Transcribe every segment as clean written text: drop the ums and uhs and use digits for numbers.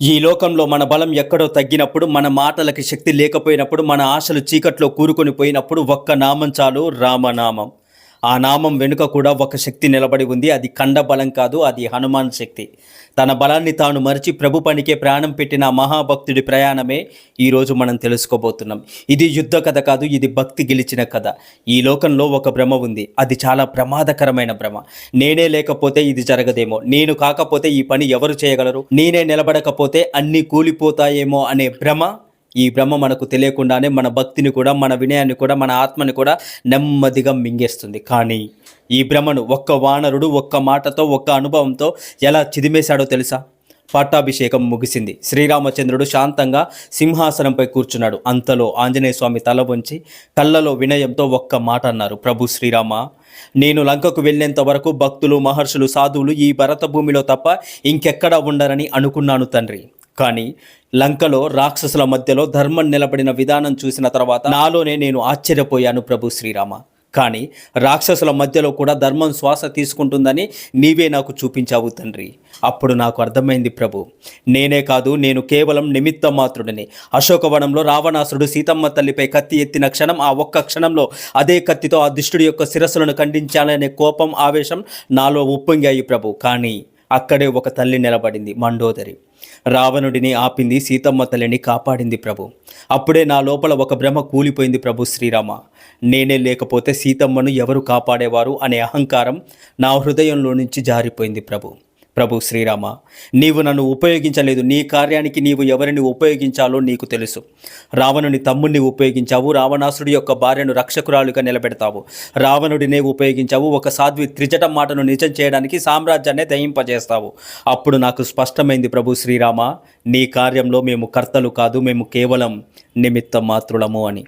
ఈ లోకంలో మన బలం ఎక్కడో తగ్గినప్పుడు, మన మాటలకి శక్తి లేకపోయినప్పుడు, మన ఆశలు చీకట్లో కూరుకొని పోయినప్పుడు ఒక్క నామం చాలు, రామనామం. ఆ నామం వెనుక కూడా ఒక శక్తి నిలబడి ఉంది. అది కండ బలం కాదు, అది హనుమాన్ శక్తి. తన బలాన్ని తాను మరిచి ప్రభు పనికే ప్రాణం పెట్టిన ఆ మహాభక్తుడి ప్రయాణమే ఈరోజు మనం తెలుసుకోబోతున్నాం. ఇది యుద్ధ కథ కాదు, ఇది భక్తి గెలిచిన కథ. ఈ లోకంలో ఒక భ్రమ ఉంది, అది చాలా ప్రమాదకరమైన భ్రమ. నేనే లేకపోతే ఇది జరగదేమో, నేను కాకపోతే ఈ పని ఎవరు చేయగలరు, నేనే నిలబడకపోతే అన్నీ కూలిపోతాయేమో అనే భ్రమ. ఈ భ్రమ మనకు తెలియకుండానే మన భక్తిని కూడా, మన వినయాన్ని కూడా, మన ఆత్మని కూడా నెమ్మదిగా మింగేస్తుంది. కానీ ఈ భ్రమను ఒక్క వానరుడు ఒక్క మాటతో, ఒక్క అనుభవంతో ఎలా చిదిమేశాడో తెలుసా? పట్టాభిషేకం ముగిసింది. శ్రీరామచంద్రుడు శాంతంగా సింహాసనంపై కూర్చున్నాడు. అంతలో ఆంజనేయ స్వామి తల వంచి కళ్ళలో వినయంతో ఒక్క మాట అన్నారు. ప్రభు శ్రీరామ, నేను లంకకు వెళ్ళేంత వరకు భక్తులు, మహర్షులు, సాధువులు ఈ భరత భూమిలో తప్ప ఇంకెక్కడా ఉండరని అనుకున్నాను తండ్రి. కానీ లంకలో రాక్షసుల మధ్యలో ధర్మం నిలబడిన విధానం చూసిన తర్వాత నాలోనే నేను ఆశ్చర్యపోయాను ప్రభు శ్రీరామ. కానీ రాక్షసుల మధ్యలో కూడా ధర్మం శ్వాస తీసుకుంటుందని నీవే నాకు చూపించావు తండ్రి. అప్పుడు నాకు అర్థమైంది ప్రభు, నేనే కాదు, నేను కేవలం నిమిత్త మాత్రుడిని. అశోకవనంలో రావణాసురుడు సీతమ్మ తల్లిపై కత్తి ఎత్తిన క్షణం, ఆ ఒక్క క్షణంలో అదే కత్తితో ఆ దుష్టుడి యొక్క శిరస్సులను ఖండించాలనే కోపం, ఆవేశం నాలో ఉప్పొంగాయి ప్రభు. కానీ అక్కడే ఒక తల్లి నిలబడింది, మండోదరి. రావణుడిని ఆపింది, సీతమ్మ తల్లిని కాపాడింది ప్రభు. అప్పుడే నా లోపల ఒక భ్రమ కూలిపోయింది ప్రభు శ్రీరామ. నేనే లేకపోతే సీతమ్మను ఎవరు కాపాడేవారు అనే అహంకారం నా హృదయంలో నుంచి జారిపోయింది ప్రభు. ప్రభు శ్రీరామ, నీవు నన్ను ఉపయోగించలేదు. నీ కార్యానికి నీవు ఎవరిని ఉపయోగించాలో నీకు తెలుసు. రావణుని తమ్ముడిని ఉపయోగించావు, రావణాసుడి యొక్క భార్యను రక్షకురాలుగా నిలబెడతావు. రావణుడినే ఉపయోగించావు, ఒక సాధ్వి త్రిజట మాటను నిజం చేయడానికి సామ్రాజ్యాన్ని దయింపజేస్తావు. అప్పుడు నాకు స్పష్టమైంది ప్రభు శ్రీరామ, నీ కార్యంలో మేము కర్తలు కాదు, మేము కేవలం నిమిత్త మాత్రులము అని.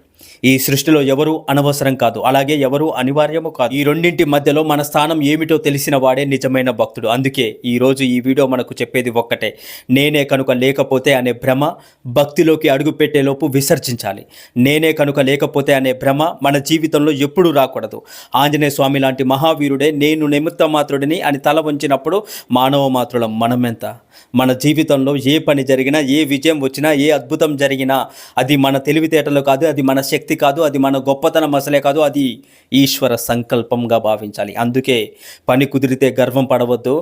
ఈ సృష్టిలో ఎవరు అనవసరం కాదు, అలాగే ఎవరు అనివార్యము కాదు. ఈ రెండింటి మధ్యలో మన స్థానం ఏమిటో తెలిసిన వాడే నిజమైన భక్తుడు. అందుకే ఈరోజు ఈ వీడియో మనకు చెప్పేది ఒక్కటే, నేనే కనుక లేకపోతే అనే భ్రమ భక్తిలోకి అడుగుపెట్టేలోపు విసర్జించాలి. నేనే కనుక లేకపోతే అనే భ్రమ మన జీవితంలో ఎప్పుడూ రాకూడదు. ఆంజనేయ స్వామి లాంటి మహావీరుడే నేను నిమిత్త మాత్రుడిని అని తల వంచినప్పుడు మానవ మాత్రులం మనమెంత? మన జీవితంలో ఏ పని జరిగినా, ఏ విజయం వచ్చినా, ఏ అద్భుతం జరిగినా అది మన తెలివితేటలు కాదు, అది మన శక్తి కాదు, అది మన గొప్పతనం అసలే కాదు, అది ఈశ్వర సంకల్పంగా భావించాలి. అందుకే పని కుదిరితే గర్వం పడవద్దు,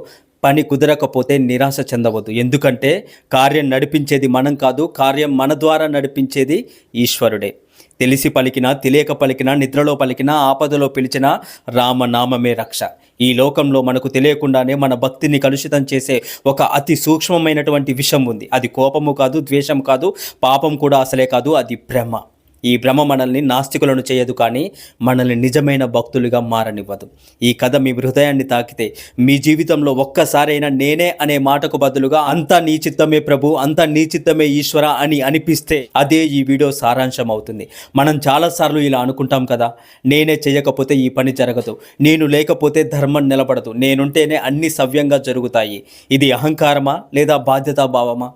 పని కుదరకపోతే నిరాశ చెందవద్దు. ఎందుకంటే కార్యం నడిపించేది మనం కాదు, కార్యం మన ద్వారా నడిపించేది ఈశ్వరుడే. తెలిసి పలికినా, తెలియక పలికినా, నిద్రలో పలికినా, ఆపదలో పిలిచినా రామనామమే రక్ష. ఈ లోకంలో మనకు తెలియకుండానే మన భక్తిని కలుషితం చేసే ఒక అతి సూక్ష్మమైనటువంటి విషయం ఉంది. అది కోపము కాదు, ద్వేషం కాదు, పాపం కూడా అసలే కాదు, అది భ్రమ. ఈ భ్రమ మనల్ని నాస్తికులను చేయదు, కానీ మనల్ని నిజమైన భక్తులుగా మారనివ్వదు. ఈ కథ మీ హృదయాన్ని తాకితే, మీ జీవితంలో ఒక్కసారైనా నేనే అనే మాటకు బదులుగా అంతా నీ చిత్తమే ప్రభు, అంతా నీ చిత్తమే ఈశ్వర అని అనిపిస్తే అదే ఈ వీడియో సారాంశం అవుతుంది. మనం చాలాసార్లు ఇలా అనుకుంటాం కదా, నేనే చేయకపోతే ఈ పని జరగదు, నేను లేకపోతే ధర్మం నిలబడదు, నేనుంటేనే అన్ని సవ్యంగా జరుగుతాయి. ఇది అహంకారమా లేదా బాధ్యతాభావమా?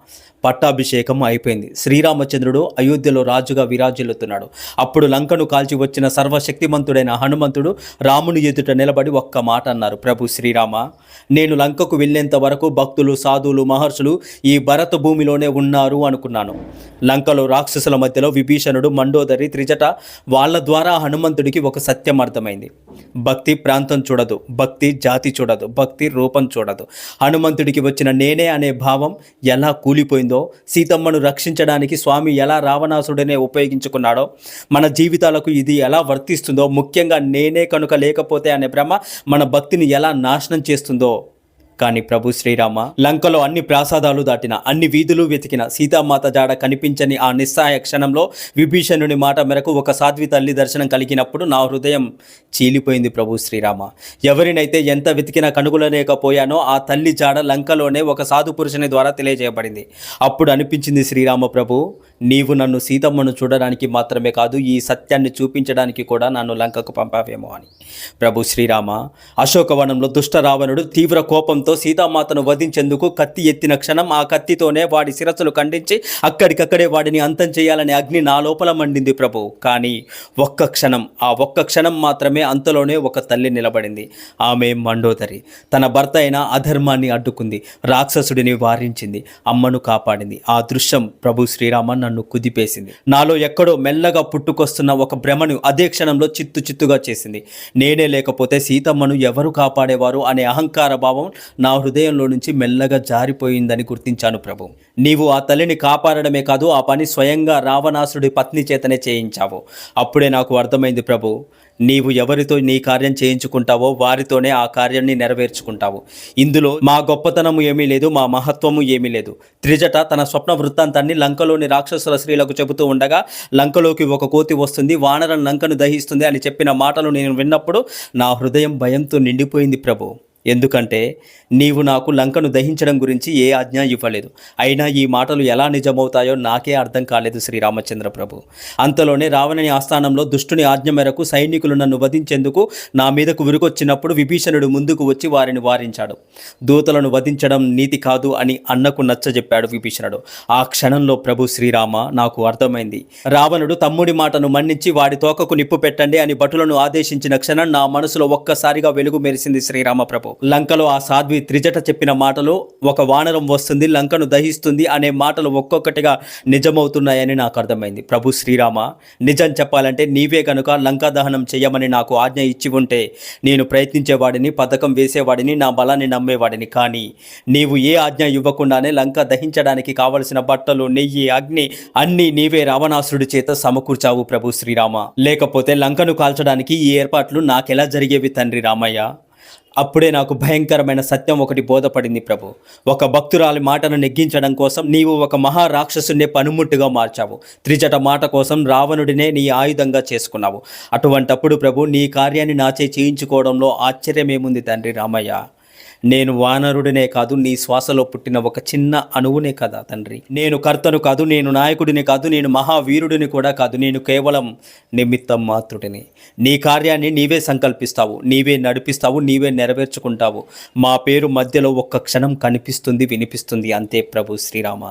పట్టాభిషేకం అయిపోయింది. శ్రీరామచంద్రుడు అయోధ్యలో రాజుగా విరాజిల్లుతున్నాడు. అప్పుడు లంకను కాల్చి వచ్చిన సర్వశక్తిమంతుడైన హనుమంతుడు రాముని ఎదుట నిలబడి ఒక్క మాట అన్నారు. ప్రభు శ్రీరామ, నేను లంకకు వెళ్ళేంత వరకు భక్తులు, సాధువులు, మహర్షులు ఈ భరత భూమిలోనే ఉన్నారు అనుకున్నాను. లంకలో రాక్షసుల మధ్యలో విభీషణుడు, మండోదరి, త్రిజట, వాళ్ళ ద్వారా హనుమంతుడికి ఒక సత్యం అర్థమైంది. భక్తి ప్రాంతం చూడదు, భక్తి జాతి చూడదు, భక్తి రూపం చూడదు. హనుమంతుడికి వచ్చిన నేనే అనే భావం ఎలా కూలిపోయిందో, సీతమ్మను రక్షించడానికి స్వామి ఎలా రావణాసుడినే ఉపయోగించుకున్నాడో, మన జీవితాలకు ఇది ఎలా వర్తిస్తుందో, ముఖ్యంగా నేనే కనుక లేకపోతే అనే భ్రమ మన భక్తిని ఎలా నాశనం చేస్తుందో. కానీ ప్రభు శ్రీరామ, లంకలో అన్ని ప్రాసాదాలు దాటిన, అన్ని వీధులు వెతికిన, సీతామాత జాడ కనిపించని ఆ నిస్సహాయ క్షణంలో విభీషణుని మాట మేరకు ఒక సాధ్వి తల్లి దర్శనం కలిగినప్పుడు నా హృదయం చీలిపోయింది ప్రభు శ్రీరామ. ఎవరినైతే ఎంత వెతికినా కనుగొనలేకపోయానో ఆ తల్లి జాడ లంకలోనే ఒక సాధు పురుషుని ద్వారా తెలియజేయబడింది. అప్పుడు అనిపించింది, శ్రీరామ ప్రభు, నీవు నన్ను సీతమ్మను చూడడానికి మాత్రమే కాదు, ఈ సత్యాన్ని చూపించడానికి కూడా నన్ను లంకకు పంపావేమో అని. ప్రభు శ్రీరామ, అశోకవనంలో దుష్ట రావణుడు తీవ్ర కోపంతో కోపంతో సీతామాతను వధించేందుకు కత్తి ఎత్తిన క్షణం ఆ కత్తితోనే వాడి శిరస్సులు ఖండించి అక్కడికక్కడే వాడిని అంతం చేయాలనే అగ్ని నా లోపల మండింది ప్రభు. కానీ ఒక్క క్షణం మాత్రమే. అంతలోనే ఒక తల్లి నిలబడింది. ఆమె మండోదరి. తన భర్త అయిన అధర్మాన్ని అడ్డుకుంది, రాక్షసుడిని వారించింది, అమ్మను కాపాడింది. ఆ దృశ్యం ప్రభు శ్రీరామ నన్ను కుదిపేసింది. నాలో ఎక్కడో మెల్లగా పుట్టుకొస్తున్న ఒక భ్రమను అదే క్షణంలో చిత్తుగా చేసింది. నేనే లేకపోతే సీతమ్మను ఎవరు కాపాడేవారు అనే అహంకార భావం నా హృదయంలో నుంచి మెల్లగా జారిపోయిందని గుర్తించాను ప్రభు. నీవు ఆ తల్లిని కాపాడడమే కాదు, ఆ పని స్వయంగా రావణాసుడి పత్ని చేతనే చేయించావు. అప్పుడే నాకు అర్థమైంది ప్రభు, నీవు ఎవరితో నీ కార్యం చేయించుకుంటావో వారితోనే ఆ కార్యాన్ని నెరవేర్చుకుంటావు. ఇందులో మా గొప్పతనము ఏమీ లేదు, మా మహత్వము ఏమీ లేదు. త్రిజట తన స్వప్న వృత్తాంతాన్ని లంకలోని రాక్షసుల స్త్రీలకు చెబుతూ ఉండగా, లంకలోకి ఒక కోతి వస్తుంది, వానరం లంకను దహిస్తుంది అని చెప్పిన మాటలు నేను విన్నప్పుడు నా హృదయం భయంతో నిండిపోయింది ప్రభు. ఎందుకంటే నీవు నాకు లంకను దహించడం గురించి ఏ ఆజ్ఞ ఇవ్వలేదు. అయినా ఈ మాటలు ఎలా నిజమవుతాయో నాకే అర్థం కాలేదు శ్రీరామచంద్ర ప్రభు. అంతలోనే రావణుని ఆస్థానంలో దుష్టుని ఆజ్ఞ మేరకు సైనికులు నన్ను వధించేందుకు నా మీదకు విరుకొచ్చినప్పుడు విభీషణుడు ముందుకు వచ్చి వారిని వారించాడు. దూతలను వధించడం నీతి కాదు అని అన్నకు నచ్చజెప్పాడు విభీషణుడు. ఆ క్షణంలో ప్రభు శ్రీరామ నాకు అర్థమైంది. రావణుడు తమ్ముడి మాటను మన్నించి వాడి తోకకు నిప్పు పెట్టండి అని భటులను ఆదేశించిన క్షణం నా మనసులో ఒక్కసారిగా వెలుగు మెరిసింది శ్రీరామ ప్రభు. లంకలో ఆ సాధ్వి త్రిజట చెప్పిన మాటలు, ఒక వానరం వస్తుంది లంకను దహిస్తుంది అనే మాటలు ఒక్కొక్కటిగా నిజమవుతున్నాయని నాకు అర్థమైంది. ప్రభు శ్రీరామ, నిజం చెప్పాలంటే నీవే కనుక లంకా దహనం చేయమని నాకు ఆజ్ఞ ఇచ్చి ఉంటే నేను ప్రయత్నించేవాడిని, పథకం వేసేవాడిని, నా బలాన్ని నమ్మేవాడిని. కానీ నీవు ఏ ఆజ్ఞ ఇవ్వకుండానే లంక దహించడానికి కావలసిన బట్టలు, నెయ్యి, అగ్ని అన్నీ నీవే రావణాసురుడి చేత సమకూర్చావు ప్రభు శ్రీరామ. లేకపోతే లంకను కాల్చడానికి ఈ ఏర్పాట్లు నాకెలా జరిగేవి తండ్రి రామయ్య? అప్పుడే నాకు భయంకరమైన సత్యం ఒకటి బోధపడింది ప్రభు. ఒక భక్తురాలి మాటను నెగ్గించడం కోసం నీవు ఒక మహారాక్షసునే పనిముట్టుగా మార్చావు. త్రిజట మాట కోసం రావణుడినే నీ ఆయుధంగా చేసుకున్నావు. అటువంటప్పుడు ప్రభు, నీ కార్యాన్ని నాచే చేయించుకోవడంలో ఆశ్చర్యమేముంది తండ్రి రామయ్య? నేను వానరుడినే కాదు, నీ శ్వాసలో పుట్టిన ఒక చిన్న అణువునే కదా తండ్రి. నేను కర్తను కాదు, నేను నాయకుడిని కాదు, నేను మహావీరుడిని కూడా కాదు. నేను కేవలం నిమిత్తం మాత్రుడిని. నీ కార్యాన్ని నీవే సంకల్పిస్తావు, నీవే నడిపిస్తావు, నీవే నెరవేర్చుకుంటావు. మా పేరు మధ్యలో ఒక్క క్షణం కనిపిస్తుంది, వినిపిస్తుంది, అంతే ప్రభు శ్రీరామ.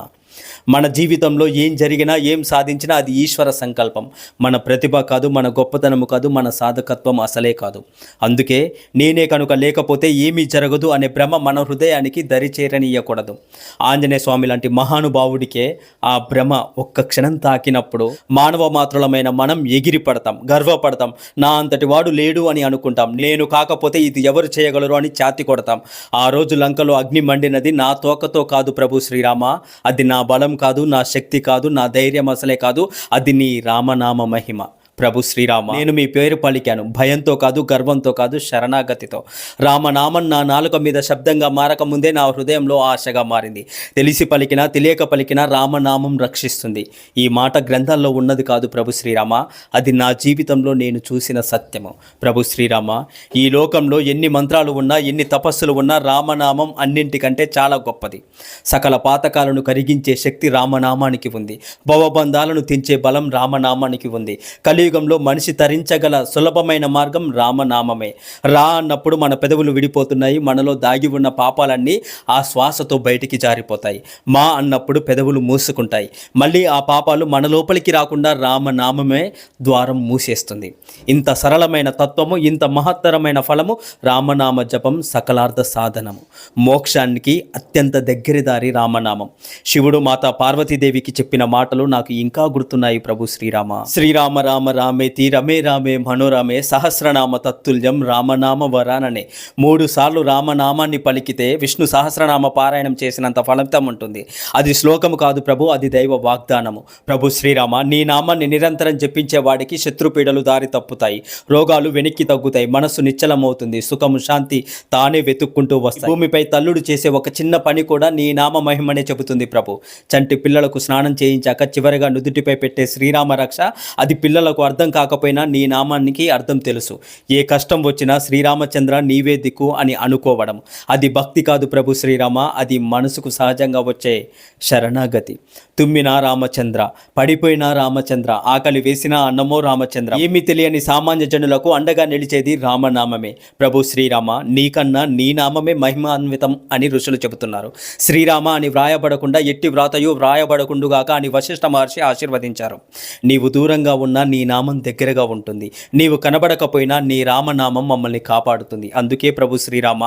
మన జీవితంలో ఏం జరిగినా, ఏం సాధించినా అది ఈశ్వర సంకల్పం. మన ప్రతిభ కాదు, మన గొప్పతనము కాదు, మన సాధకత్వం అసలే కాదు. అందుకే నేనే కనుక లేకపోతే ఏమీ జరగదు అనే భ్రమ మన హృదయానికి దరిచేరనీయకూడదు. ఆంజనేయ స్వామి లాంటి మహానుభావుడికే ఆ భ్రమ ఒక్క క్షణం తాకినప్పుడు మానవ మాత్రులమైన మనం ఎగిరి పడతాం, గర్వపడతాం. నా అంతటి వాడు లేడు అని అనుకుంటాం. నేను కాకపోతే ఇది ఎవరు చేయగలరు అని ఛాతి కొడతాం. ఆ రోజు లంకలో అగ్ని మండినది నా తోకతో కాదు ప్రభు శ్రీరామ. అది నా బలం కాదు, నా శక్తి కాదు, నా ధైర్యం అసలే కాదు. అది నీ రామనామ మహిమ ప్రభు శ్రీరామ. నేను మీ పేరు పలికాను భయంతో కాదు, గర్వంతో కాదు, శరణాగతితో. రామనామం నా నాలుక మీద శబ్దంగా మారకముందే నా హృదయంలో ఆశగా మారింది. తెలిసి పలికినా తెలియక పలికినా రామనామం రక్షిస్తుంది. ఈ మాట గ్రంథాల్లో ఉన్నది కాదు ప్రభు శ్రీరామ, అది నా జీవితంలో నేను చూసిన సత్యము ప్రభు శ్రీరామ. ఈ లోకంలో ఎన్ని మంత్రాలు ఉన్నా, ఎన్ని తపస్సులు ఉన్నా రామనామం అన్నింటికంటే చాలా గొప్పది. సకల పాతకాలను కరిగించే శక్తి రామనామానికి ఉంది. భవబంధాలను తెంచే బలం రామనామానికి ఉంది. కలియుగంలో మనిషి తరించగల సులభమైన మార్గం రామనామమే. రా అన్నప్పుడు మన పెదవులు విడిపోతున్నాయి, మనలో దాగి ఉన్న పాపాలన్నీ ఆ శ్వాసతో బయటికి జారిపోతాయి. మా అన్నప్పుడు పెదవులు మూసుకుంటాయి, మళ్ళీ ఆ పాపాలు మన లోపలికి రాకుండా రామనామమే ద్వారం మూసేస్తుంది. ఇంత సరళమైన తత్వము, ఇంత మహత్తరమైన ఫలము రామనామ జపం సకలార్థ సాధనము. మోక్షానికి అత్యంత దగ్గరి దారి రామనామం. శివుడు మాత పార్వతీదేవికి చెప్పిన మాటలు నాకు ఇంకా గుర్తున్నాయి ప్రభు శ్రీరామ. శ్రీరామ రామ రామేతి రమే రామే మనోరమే సహస్రనామ తత్తుల్యం రామనామ వరాననే. 3 సార్లు రామనామాన్ని పలికితే విష్ణు సహస్రనామ పారాయణం చేసినంత ఫలితం ఉంటుంది. అది శ్లోకము కాదు ప్రభు, అది దైవ వాగ్దానము. ప్రభు శ్రీరామ, నీ నామాన్ని నిరంతరం జపించే వాడికి శత్రుపీడలు దారి తప్పుతాయి, రోగాలు వెనక్కి తగ్గుతాయి, మనస్సు నిశ్చలమవుతుంది, సుఖము శాంతి తానే వెతుక్కుంటూ వస్తాయి. భూమిపై తల్లుడు చేసే ఒక చిన్న పని కూడా నీ నామ మహిమనే చెబుతుంది ప్రభు. చంటి పిల్లలకు స్నానం చేయించాక చివరిగా నుదుటిపై పెట్టే శ్రీరామ రక్ష, అది పిల్లలకు అర్థం కాకపోయినా నీ నామానికి అర్థం తెలుసు. ఏ కష్టం వచ్చినా శ్రీరామచంద్ర నీవే దిక్కు అని అనుకోవడం, అది భక్తి కాదు ప్రభు శ్రీరామ, అది మనసుకు సహజంగా వచ్చే శరణాగతి. తుమ్మినా రామచంద్ర, పడిపోయినా రామచంద్ర, ఆకలి వేసినా అన్నమో రామచంద్ర. ఏమీ తెలియని సామాన్య జనులకు అండగా నిలిచేది రామనామమే. ప్రభు శ్రీరామ, నీకన్నా నీ నామమే మహిమాన్వితం అని ఋషులు చెబుతున్నారు. శ్రీరామ అని వ్రాయబడకుండా ఎట్టి వ్రాతయు వ్రాయబడకుండుగాక అని వశిష్ఠ మహర్షి ఆశీర్వదించారు. నీవు దూరంగా ఉన్నా నీ నామం దగ్గరగా ఉంటుంది. నీవు కనబడకపోయినా నీ రామనామం మమ్మల్ని కాపాడుతుంది. అందుకే ప్రభు శ్రీరామ,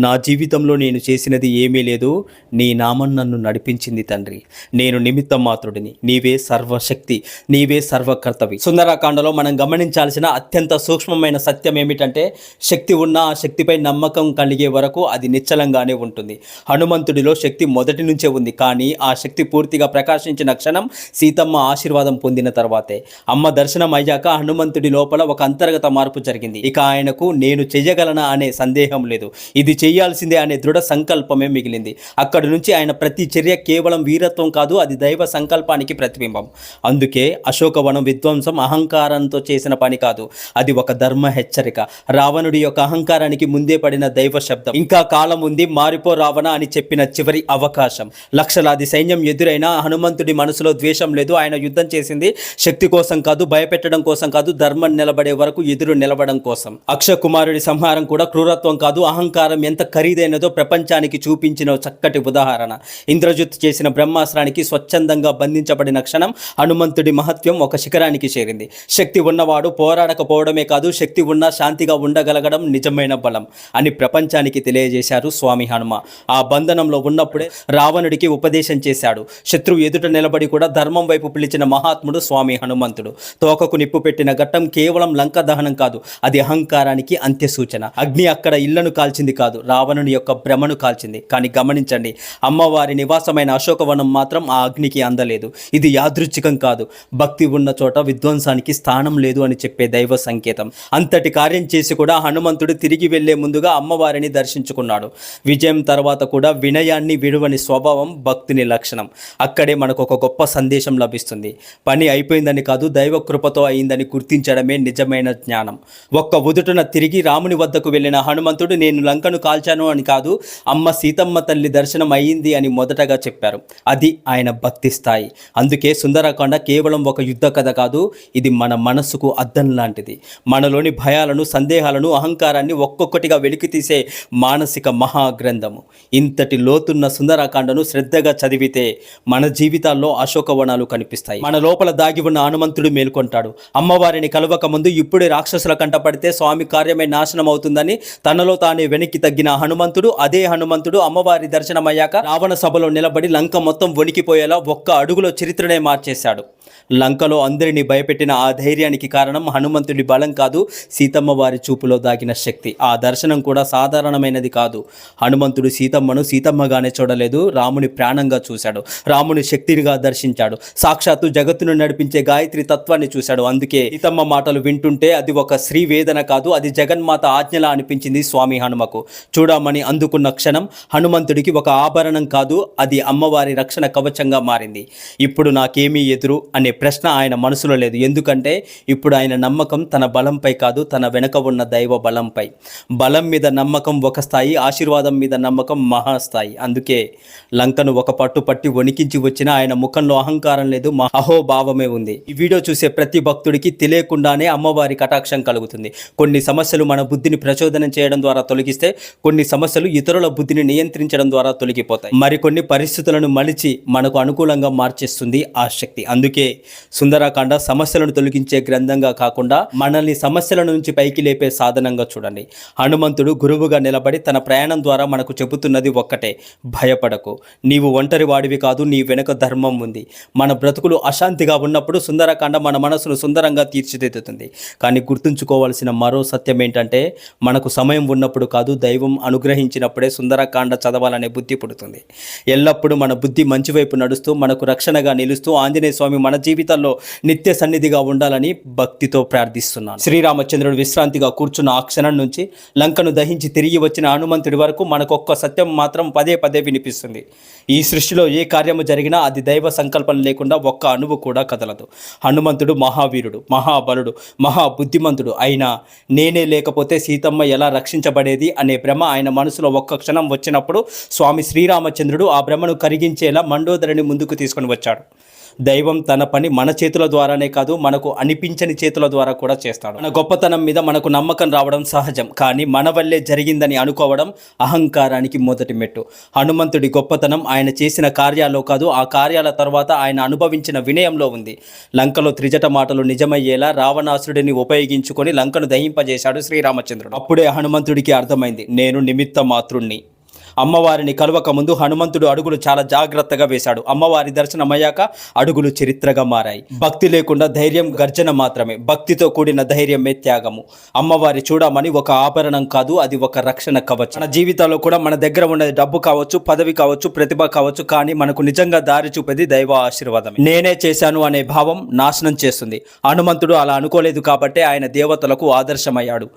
నా జీవితంలో నేను చేసినది ఏమీ లేదు, నీ నామం నన్ను నడిపించింది తండ్రి. నేను నిమిత్త మాత్రుడిని, నీవే సర్వశక్తి, నీవే సర్వకర్తవి. సుందరకాండలో మనం గమనించాల్సిన అత్యంత సూక్ష్మమైన సత్యం ఏమిటంటే, శక్తి ఉన్న ఆ శక్తిపై నమ్మకం కలిగే వరకు అది నిశ్చలంగానే ఉంటుంది. హనుమంతుడిలో శక్తి మొదటి నుంచే ఉంది, కానీ ఆ శక్తి పూర్తిగా ప్రకాశించిన క్షణం సీతమ్మ ఆశీర్వాదం పొందిన తర్వాతే. అమ్మ దర్శనం అయ్యాక హనుమంతుడి లోపల ఒక అంతర్గత మార్పు జరిగింది. ఇక ఆయనకు నేను చెయ్యగలనా అనే సందేహం లేదు, ఇది చేయాల్సిందే అనే దృఢ సంకల్పమే మిగిలింది. అక్కడి నుంచి ఆయన ప్రతి చర్య కేవలం వీరత్వం కాదు, అది దైవ సంకల్పానికి ప్రతిబింబం. అందుకే అశోకవనం విధ్వంసం అహంకారంతో చేసిన పని కాదు, అది ఒక ధర్మ హెచ్చరిక. రావణుడి యొక్క అహంకారానికి ముందే పడిన దైవ శబ్దం. ఇంకా కాలం ఉంది, మారిపో రావణ అని చెప్పిన చివరి అవకాశం. లక్షలాది సైన్యం ఎదురైనా హనుమంతుడి మనసులో ద్వేషం లేదు. ఆయన యుద్ధం చేసింది శక్తి కోసం కాదు, భయపెట్టడం కోసం కాదు, ధర్మం నిలబడే వరకు ఎదురు నిలబడం కోసం. అక్షయ కుమారుడి సంహారం కూడా క్రూరత్వం కాదు, అహంకారం ఎంత ఖరీదైనదో ప్రపంచానికి చూపించిన చక్కటి ఉదాహరణ. ఇంద్రజిత్ చేసిన బ్రహ్మాస్త్రానికి స్వచ్ఛందంగా బంధించబడిన క్షణం హనుమంతుడి మహత్వం ఒక శిఖరానికి చేరింది. శక్తి ఉన్నవాడు పోరాడకపోవడమే కాదు, శక్తి ఉన్నా శాంతిగా ఉండగలగడం నిజమైన బలం అని ప్రపంచానికి తెలియజేశారు స్వామి హనుమ. ఆ బంధనంలో ఉన్నప్పుడే రావణుడికి ఉపదేశం చేశాడు. శత్రువు ఎదుట నిలబడి కూడా ధర్మం వైపు పిలిచిన మహాత్ముడు స్వామి హనుమంతుడు. తోకకు నిప్పు పెట్టిన ఘట్టం కేవలం లంక దహనం కాదు, అది అహంకారానికి అంత్య సూచన. అగ్ని అక్కడ ఇళ్లను కాల్చింది కాదు, రావణుని యొక్క భ్రమను కాల్చింది. కానీ గమనించండి, అమ్మవారి నివాసమైన అశోకవనం మాత్రం ఆ అగ్నికి అందలేదు. ఇది యాదృచ్ఛికం కాదు, భక్తి ఉన్న చోట విధ్వంసానికి స్థానం లేదు అని చెప్పే దైవ సంకేతం. అంతటి కార్యం చేసి కూడా హనుమంతుడు తిరిగి వెళ్లే ముందుగా అమ్మవారిని దర్శించుకున్నాడు. విజయం తర్వాత కూడా వినయాన్ని విడువని స్వభావం భక్తుని లక్షణం. అక్కడే మనకు ఒక గొప్ప సందేశం లభిస్తుంది. పని అయిపోయిందని కాదు, దైవ కృపతో అయిందని గుర్తించడమే నిజమైన జ్ఞానం. ఒక్క ఉదుటన తిరిగి రాముని వద్దకు వెళ్ళిన హనుమంతుడు నేను లంకను కాల్చాను అని కాదు, అమ్మ సీతమ్మ తల్లి దర్శనం అయ్యింది అని మొదటగా చెప్పారు. అది ఆయన భక్తి స్థాయి. అందుకే సుందరకాండ కేవలం ఒక యుద్ధ కథ కాదు, ఇది మన మనసుకు అద్దం లాంటిది. మనలోని భయాలను, సందేహాలను, అహంకారాన్ని ఒక్కొక్కటిగా వెలికితీసే మానసిక మహాగ్రంథము. ఇంతటి లోతున్న సుందరకాండను శ్రద్ధగా చదివితే మన జీవితాల్లో అశోకవనాలు కనిపిస్తాయి. మన లోపల దాగి ఉన్న హనుమంతుడు మేల్కొంటాడు. అమ్మవారిని కలవక ముందు ఇప్పుడే రాక్షసుల కంటపడితే స్వామి కార్యమే నాశనం అవుతుందని తనలో తానే వెనక్కి తగ్గిన హనుమంతుడు, అదే హనుమంతుడు అమ్మవారి దర్శనమయ్యాక రావణ సభలో నిలబడి లంక మొత్తం వణికిపోయేలా ఒక్క అడుగులో చరిత్రనే మార్చేశాడు. లంకలో అందరినీ భయపెట్టిన ఆ ధైర్యానికి కారణం హనుమంతుడి బలం కాదు, సీతమ్మ వారి చూపులో దాగిన శక్తి. ఆ దర్శనం కూడా సాధారణమైనది కాదు. హనుమంతుడు సీతమ్మను సీతమ్మగానే చూడలేదు, రాముని ప్రాణంగా చూశాడు, రాముని శక్తినిగా దర్శించాడు, సాక్షాత్తు జగత్తును నడిపించే గాయత్రి తత్వాన్ని చూశాడు. అందుకే సీతమ్మ మాటలు వింటుంటే అది ఒక స్త్రీ వేదన కాదు, అది జగన్మాత ఆజ్ఞలా అనిపించింది స్వామి హనుమకు. చూడమని అందుకున్న క్షణం హనుమంతుడికి ఒక ఆభరణం కాదు, అది అమ్మవారి రక్షణ కవచంగా మారింది. ఇప్పుడు నాకేమీ ఎదురు అనే ప్రశ్న ఆయన మనసులో లేదు. ఎందుకంటే ఇప్పుడు ఆయన నమ్మకం తన బలంపై కాదు, తన వెనక ఉన్న దైవ బలంపై. బలం మీద నమ్మకం ఒక స్థాయి, ఆశీర్వాదం మీద నమ్మకం మహాస్థాయి. అందుకే లంకను ఒక పట్టు పట్టి వణికించి వచ్చిన ఆయన ముఖంలో అహంకారం లేదు, అహోభావమే ఉంది. ఈ వీడియో చూసే ప్రతి భక్తుడికి తెలియకుండానే అమ్మవారి కటాక్షం కలుగుతుంది. కొన్ని సమస్యలు మన బుద్ధిని ప్రచోదనం చేయడం ద్వారా తొలగిస్తే, కొన్ని సమస్యలు ఇతరుల బుద్ధిని నియంత్రించడం ద్వారా తొలగిపోతాయి. మరికొన్ని పరిస్థితులను మలిచి మనకు అనుకూలంగా మార్చేస్తుంది ఆ శక్తి. అందుకే సుందరకాండ సమస్యలను తొలగించే గ్రంథంగా కాకుండా మనల్ని సమస్యల నుంచి పైకి లేపే సాధనంగా చూడండి. హనుమంతుడు గురువుగా నిలబడి తన ప్రయాణం ద్వారా మనకు చెబుతున్నది ఒక్కటే, భయపడకు, నీవు ఒంటరి వాడివి కాదు, నీ వెనుక ధర్మం ఉంది. మన బ్రతుకులు అశాంతిగా ఉన్నప్పుడు సుందరకాండ మన మనసును సుందరంగా తీర్చిదిద్దుతుంది. కానీ గుర్తుంచుకోవాల్సిన మరో సత్యం ఏంటంటే, మనకు సమయం ఉన్నప్పుడు కాదు, దైవం అనుగ్రహించినప్పుడే సుందరకాండ చదవాలనే బుద్ధి పుడుతుంది. ఎల్లప్పుడూ మన బుద్ధి మంచి వైపు నడుస్తూ మనకు రక్షణగా నిలుస్తూ ఆంజనేయ స్వామి మన జీవితాల్లో నిత్య సన్నిధిగా ఉండాలని భక్తితో ప్రార్థిస్తున్నాను. శ్రీరామచంద్రుడు విశ్రాంతిగా కూర్చున్న ఆ క్షణం నుంచి లంకను దహించి తిరిగి వచ్చిన హనుమంతుడి వరకు మనకొక్క సత్యం మాత్రం పదే పదే వినిపిస్తుంది. ఈ సృష్టిలో ఏ కార్యము జరిగినా అది దైవ సంకల్పం లేకుండా ఒక్క అణువు కూడా కదలదు. హనుమంతుడు మహావీరుడు, మహాబలుడు, మహాబుద్ధిమంతుడు అయినా నేనే లేకపోతే సీతమ్మ ఎలా రక్షించబడేది అనే భ్రమ ఆయన మనసులో ఒక్క క్షణం వచ్చినప్పుడు స్వామి శ్రీరామచంద్రుడు ఆ భ్రమను కరిగించేలా మండోదరిని ముందుకు తీసుకొని వచ్చాడు. దైవం తన పని మన చేతుల ద్వారానే కాదు, మనకు అనిపించని చేతుల ద్వారా కూడా చేస్తాడు. మన గొప్పతనం మీద మనకు నమ్మకం రావడం సహజం, కానీ మన వల్లే జరిగిందని అనుకోవడం అహంకారానికి మొదటి మెట్టు. హనుమంతుడి గొప్పతనం ఆయన చేసిన కార్యాల్లో కాదు, ఆ కార్యాల తర్వాత ఆయన అనుభవించిన వినయంలో ఉంది. లంకలో త్రిజట మాటలు నిజమయ్యేలా రావణాసురుడిని ఉపయోగించుకొని లంకను దహింపజేశాడు శ్రీరామచంద్రుడు. అప్పుడే హనుమంతుడికి అర్థమైంది, నేను నిమిత్త మాత్రుణ్ణి. అమ్మవారిని కలవక ముందు హనుమంతుడు అడుగులు చాలా జాగ్రత్తగా వేశాడు. అమ్మవారి దర్శనమయ్యాక అడుగులు చరిత్రగా మారాయి. భక్తి లేకుండా ధైర్యం గర్జన మాత్రమే, భక్తితో కూడిన ధైర్యమే త్యాగము. అమ్మవారి చూడమని ఒక ఆభరణం కాదు, అది ఒక రక్షణ కవచం. మన జీవితాల్లో కూడా మన దగ్గర ఉన్నది డబ్బు కావచ్చు, పదవి కావచ్చు, ప్రతిభ కావచ్చు, కానీ మనకు నిజంగా దారి చూపేది దైవ ఆశీర్వాదమే. నేనే చేశాను అనే భావం నాశనం చేస్తుంది. హనుమంతుడు అలా అనుకోలేదు కాబట్టే ఆయన దేవతలకు ఆదర్శమయ్యాడు.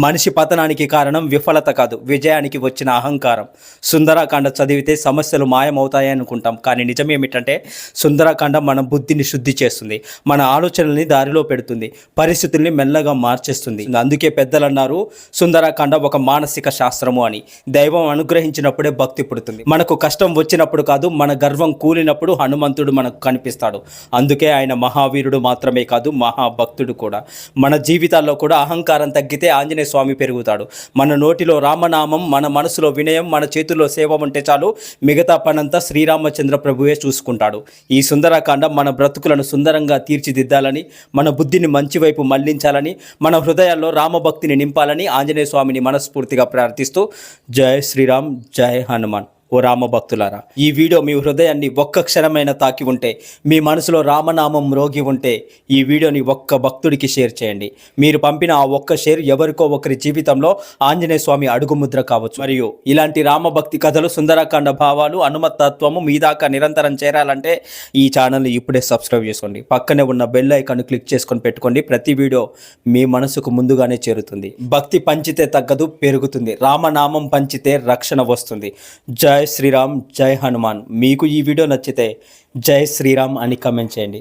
మనిషి పతనానికి కారణం విఫలత కాదు, విజయానికి వచ్చిన అహంకారం. సుందరకాండ చదివితే సమస్యలు మాయమవుతాయి అనుకుంటాం, కానీ నిజమేమిటంటే సుందరకాండ మన బుద్ధిని శుద్ధి చేస్తుంది, మన ఆలోచనల్ని దారిలో పెడుతుంది, పరిస్థితుల్ని మెల్లగా మార్చేస్తుంది. అందుకే పెద్దలు అన్నారు, సుందరకాండ ఒక మానసిక శాస్త్రము అని. దైవం అనుగ్రహించినప్పుడే భక్తి పుడుతుంది. మనకు కష్టం వచ్చినప్పుడు కాదు, మన గర్వం కూలినప్పుడు హనుమంతుడు మనకు కనిపిస్తాడు. అందుకే ఆయన మహావీరుడు మాత్రమే కాదు, మహాభక్తుడు కూడా. మన జీవితాల్లో కూడా అహంకారం తగ్గితే ఆంజనేయ స్వామి పెరుగుతాడు. మన నోటిలో రామనామం, మన మనసులో వినయం, మన చేతుల్లో సేవ ఉంటే చాలు, మిగతా పనంతా శ్రీరామచంద్ర ప్రభువే చూసుకుంటాడు. ఈ సుందరకాండ మన బ్రతుకులను సుందరంగా తీర్చిదిద్దాలని, మన బుద్ధిని మంచి వైపు మళ్లించాలని, మన హృదయాల్లో రామభక్తిని నింపాలని ఆంజనేయ స్వామిని మనస్ఫూర్తిగా ప్రార్థిస్తూ జై శ్రీరామ్, జై హనుమాన్. ఓ రామభక్తులారా, ఈ వీడియో మీ హృదయాన్ని ఒక్క క్షణమైన తాకి ఉంటే, మీ మనసులో రామనామం మ్రోగి ఉంటే ఈ వీడియోని ఒక్క భక్తుడికి షేర్ చేయండి. మీరు పంపిన ఆ ఒక్క షేర్ ఎవరికో ఒకరి జీవితంలో ఆంజనేయ స్వామి అడుగుముద్ర కావచ్చు. మరియు ఇలాంటి రామభక్తి కథలు, సుందరకాండ భావాలు, హనుమతత్వము మీ దాకా నిరంతరం చేరాలంటే ఈ ఛానల్ని ఇప్పుడే సబ్స్క్రైబ్ చేసుకోండి. పక్కనే ఉన్న బెల్ ఐకాన్ క్లిక్ చేసుకొని పెట్టుకోండి. ప్రతి వీడియో మీ మనసుకు ముందుగానే చేరుతుంది. భక్తి పంచితే తగ్గదు, పెరుగుతుంది. రామనామం పంచితే రక్షణ వస్తుంది. జై శ్రీరామ్, జై హనుమాన్. మీకు ఈ వీడియో నచ్చితే జై శ్రీరామ్ అని కామెంట్ చేయండి.